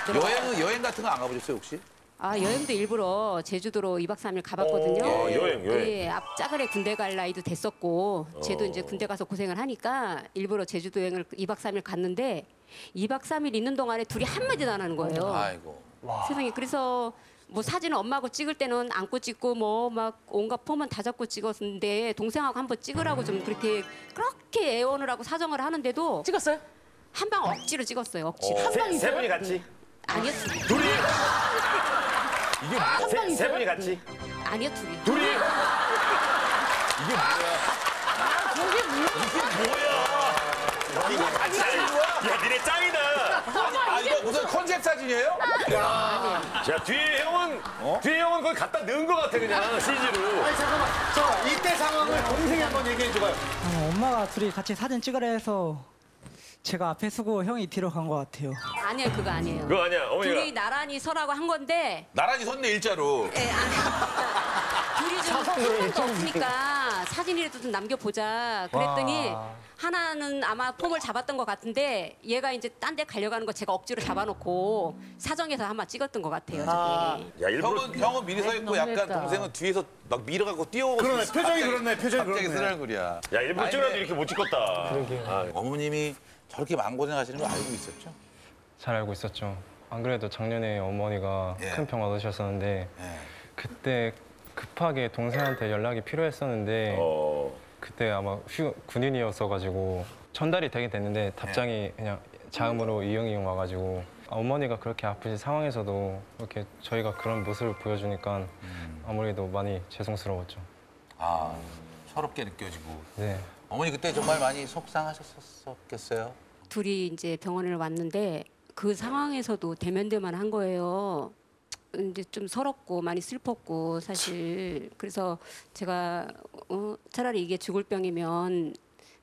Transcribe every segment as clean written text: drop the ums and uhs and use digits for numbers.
여행 같은 거 안 가보셨어요 혹시? 아, 여행도 일부러 제주도로 2박 3일 가봤거든요. 여행. 예, 앞짜그레 군대 갈 나이도 됐었고, 쟤도 이제 군대 가서 고생을 하니까 일부러 제주도 여행을 2박 3일 갔는데 2박 3일 있는 동안에 둘이 한마디도 안 하는 거예요. 아이고. 세상에. 그래서 뭐 사진을 엄마하고 찍을 때는 안고 찍고 뭐 막 온갖 폼은 다 잡고 찍었는데 동생하고 한번 찍으라고 좀 그렇게 애원을 하고 사정을 하는데도 찍었어요? 한 방 억지로 찍었어요. 억지로. 세 분이 같이? 아니요, 둘이. 둘이? 이게 세 분이 같이? 아니요, 둘이. 둘이? 이게 뭐야? 이게 같이 야, 니네 짱이다. 아 이거 무슨 컨셉 사진이에요? 자, 뒤에 형은 거기 갖다 넣은 것 같아, 그냥, CG로. 아니 잠깐만. 저 이때 상황을 동생이 한번 얘기해 줘봐요. 엄마가 둘이 같이 사진 찍으라 해서 제가 앞에 서고 형이 뒤로 간 것 같아요. 아니에요, 그거 아니에요. 그거 아니야, 어머니가. 둘이 나란히 서라고 한 건데 나란히 섰네 일자로. 예, 둘이 좀 사진도 없으니까 사진이라도 좀 남겨보자 그랬더니 하나는 아마 폼을 잡았던 것 같은데 얘가 이제 딴 데 가려고 하는 거 제가 억지로 잡아놓고 사정해서 한번 찍었던 것 같아요. 저기. 야, 일부러. 형은 미리 서 있고 약간 너무했다. 동생은 뒤에서 막 밀어갖고 뛰어오고. 그러네, 있어. 표정이 갑자기- 그렇네, 표정이 갑자기 그렇네. 쓰라는 거야. 야, 일부러 아니, 찍어도 근데 이렇게 못 찍었다. 그러게. 어머님이 저렇게 마음고생하시는 거 알고 있었죠? 잘 알고 있었죠. 안 그래도 작년에 어머니가 예. 큰 병 얻으셨었는데 네. 그때 급하게 동생한테 연락이 필요했었는데 그때 아마 군인이었어가지고 전달이 되긴 됐는데 답장이 그냥 자음으로 이응 와가지고 어머니가 그렇게 아프신 상황에서도 이렇게 저희가 그런 모습을 보여주니까 아무래도 많이 죄송스러웠죠. 아 서럽게 느껴지고. 네. 어머니 그때 정말 많이 속상하셨겠어요? 둘이 이제 병원을 왔는데 그 상황에서도 대면대면 한 거예요. 이제 좀 서럽고 많이 슬펐고 사실 그래서 제가 차라리 이게 죽을 병이면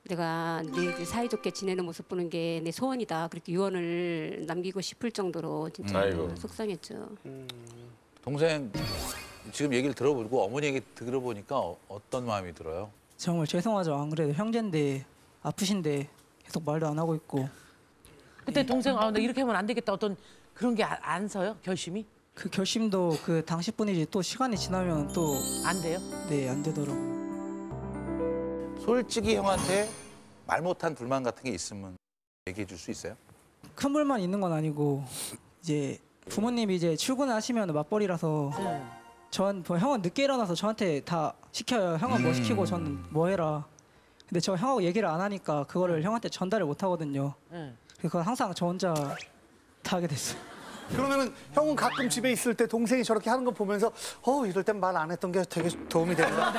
내가 네 사이좋게 지내는 모습 보는 게 내 소원이다. 그렇게 유언을 남기고 싶을 정도로 진짜 아이고. 속상했죠. 동생 지금 얘기를 들어보고 어머니 얘기 들어보니까 어떤 마음이 들어요? 정말 죄송하죠. 안 그래도 형제인데 아프신데 계속 말도 안 하고 있고 그때 동생 나 이렇게 하면 안 되겠다 어떤 그런 게 안 서요? 결심이? 그 결심도 그 당시뿐이지 또 시간이 지나면 또 안 돼요? 네, 안 되더라고. 솔직히 형한테 말 못한 불만 같은 게 있으면 얘기해 줄 수 있어요? 큰 불만 있는 건 아니고 이제 부모님이 이제 출근하시면 맞벌이라서 형은 늦게 일어나서 저한테 다 시켜요. 형은 뭐 시키고 저는 뭐 해라. 근데 저 형하고 얘기를 안 하니까 그거를 형한테 전달을 못 하거든요. 그래서 항상 저 혼자 다 하게 됐어요. 그러면은 형은 가끔 집에 있을 때 동생이 저렇게 하는 거 보면서 이럴 땐 말 안 했던 게 되게 도움이 된다.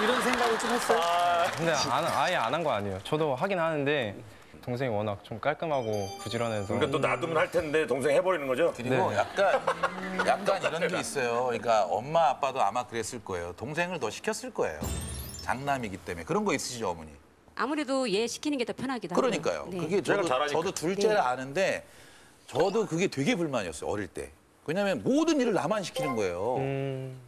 이런 생각을 좀 했어요. 근데 아예 안 한 거 아니에요. 저도 하긴 하는데 동생이 워낙 좀 깔끔하고 부지런해서 그러니까 또 놔두면 할 텐데 동생 해버리는 거죠? 그리고 네. 약간 이런 게 있어요. 그러니까 엄마 아빠도 아마 그랬을 거예요. 동생을 더 시켰을 거예요. 장남이기 때문에. 그런 거 있으시죠, 어머니? 아무래도 얘 시키는 게 더 편하기도 하고. 그러니까요. 네. 그게 제가 잘하니까. 저도 둘째를 아는데 저도 그게 되게 불만이었어요, 어릴 때. 왜냐하면 모든 일을 나만 시키는 거예요.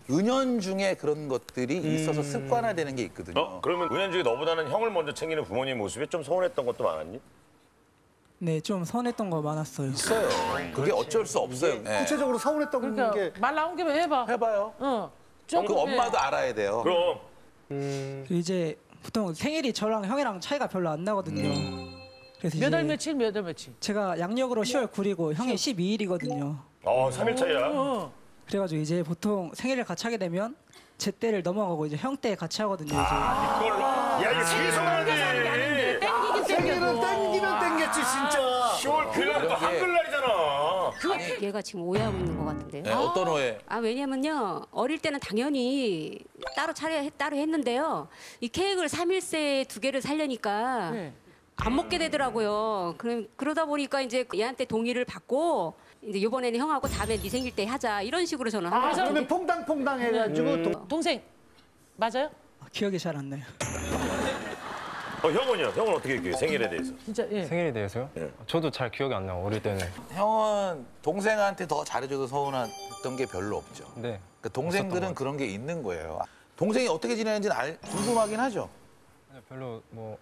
은연중에 그런 것들이 있어서 습관화되는 게 있거든요. 그러면 은연중에 너보다는 형을 먼저 챙기는 부모님 모습에 좀 서운했던 것도 많았니? 네, 좀 서운했던 거 많았어요. 있어요. 그게 어쩔 수 없어요. 네. 구체적으로 서운했던 그러니까 게 말 나온 김에 해봐. 해봐요. 좀 그 엄마도 알아야 돼요. 그럼. 그리고 이제 보통 생일이 저랑 형이랑 차이가 별로 안 나거든요. 그래서 몇 월 이제 며칠 몇 월 며칠. 제가 양력으로 10월 9일이고 형이 12일이거든요. 3일 차이야. 그래가지고 이제 보통 생일을 같이 하게 되면 제 때를 넘어가고 이제 형 때 같이 하거든요. 이제. 이걸로. 야, 이거 죄송하지. 땡기긴 생일은 땡겨도. 땡기면 땡겼지 진짜. 10월 9일날 또 한글날이잖아. 얘가 지금 오해하고 있는 것 같은데요. 네, 어떤 오해? 왜냐면요. 어릴 때는 당연히 따로 했는데요. 이 케이크를 3일새 2개를 살려니까 네. 안 먹게 되더라고요. 그러다 보니까 이제 얘한테 동의를 받고 이제 이번에는 형하고 다음에 네 생일 때 하자 이런 식으로 저는 하는 거죠. 그러면 퐁당퐁당 해가지고 동생 맞아요? 기억이 잘 안 나요. 형은요? 형은 어떻게 기억해? 생일에 대해서? 진짜 예. 생일에 대해서요? 예. 저도 잘 기억이 안 나요. 어릴 때는. 형은 동생한테 더 잘해줘도 서운했던 게 별로 없죠. 네. 그러니까 동생들은 그런 게 있는 거예요. 동생이 어떻게 지내는지는 궁금하긴 하죠. 별로 뭐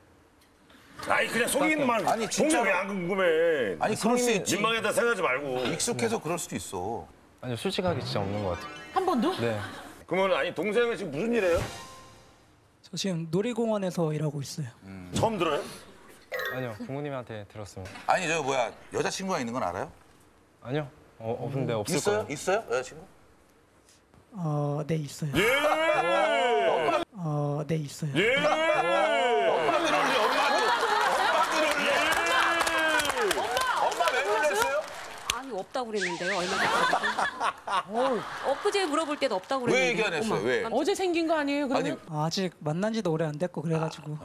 아니 그냥 속에 있는 말. 아니, 진짜. 동생 왜안 궁금해? 아니, 그럴 수 있지. 민망하다 생각하지 말고. 익숙해서 그럴 수도 있어. 아니요, 솔직하게 진짜 없는 것 같아요. 한 번도? 네. 그러면 아니 동생은 지금 무슨 일해요? 저 지금 놀이공원에서 일하고 있어요. 처음 들어요? 아니요, 부모님한테 들었습니다. 아니, 저 뭐야, 여자친구가 있는 건 알아요? 아니요, 없는데 없을 있어요? 거예요. 있어요? 여자친구? 네 있어요. 예. 네 있어요. 예. 엄마들 올리, 엄마들 올리. 엄마 왜 놀랬어요? 아니 없다고 그랬는데요. 얼마 전에. 엊그제 물어볼 때도 없다고 그랬는데. 왜 얘기 안 했어요? 왜? 어제 생긴 거 아니에요? 그러면? 아직 만난 지도 오래 안 됐고 그래가지고.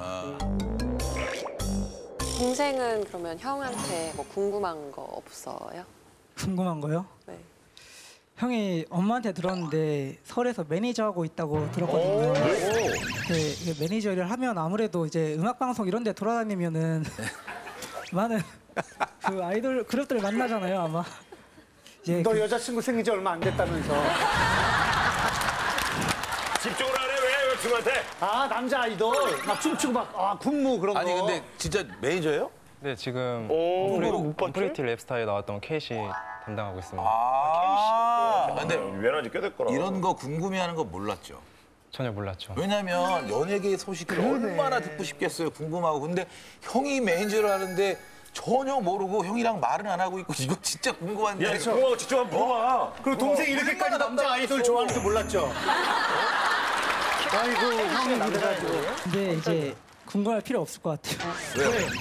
동생은 그러면 형한테 뭐 궁금한 거 없어요? 궁금한 거요? 네. 형이 엄마한테 들었는데 서울에서 매니저 하고 있다고 들었거든요. 네, 이게 매니저 일을 하면 아무래도 이제 음악 방송 이런 데 돌아다니면은 많은 그 아이돌 그룹들 만나잖아요, 아마. 이제 너 여자친구 생긴 지 얼마 안 됐다면서. 집중을 안 해? 왜 여자친구한테? 아, 남자 아이돌. 막 춤추고 막, 군무 그런 거. 아니, 근데 진짜 매니저예요? 네, 지금 못 봤지? 언프리티 랩스타에 나왔던 케이시 담당하고 있습니다. 근데 유연한 지 꽤 됐거라. 이런 거 궁금해하는 거 몰랐죠. 전혀 몰랐죠. 왜냐면 연예계 소식을 얼마나 듣고 싶겠어요. 궁금하고. 근데 형이 매니저를 하는데 전혀 모르고 형이랑 말은 안 하고 있고 이거 진짜 궁금한데. 야, 궁금하고 직접 한번 물어봐. 그리고 동생이 이렇게까지 남자 아이돌 좋아하는 줄 몰랐죠? 아이고, 형이 그래가지고. 근데 이제 궁금할 필요 없을 것 같아요.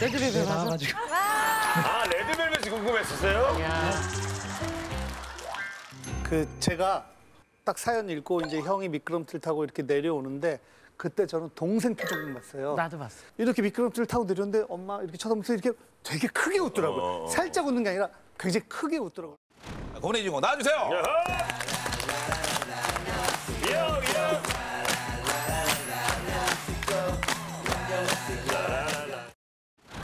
레드벨벳 네, 가서? 나와가지고. 아, 레드벨벳이 궁금했었어요? 제가 딱 사연 읽고 이제 형이 미끄럼틀 타고 이렇게 내려오는데 그때 저는 동생 표정을 봤어요. 나도 봤어. 이렇게 미끄럼틀 타고 내렸는데 엄마 이렇게 쳐다보면서 이렇게 되게 크게 웃더라고요. 살짝 웃는 게 아니라 굉장히 크게 웃더라고요. 권혜진고 나와주세요. 야하!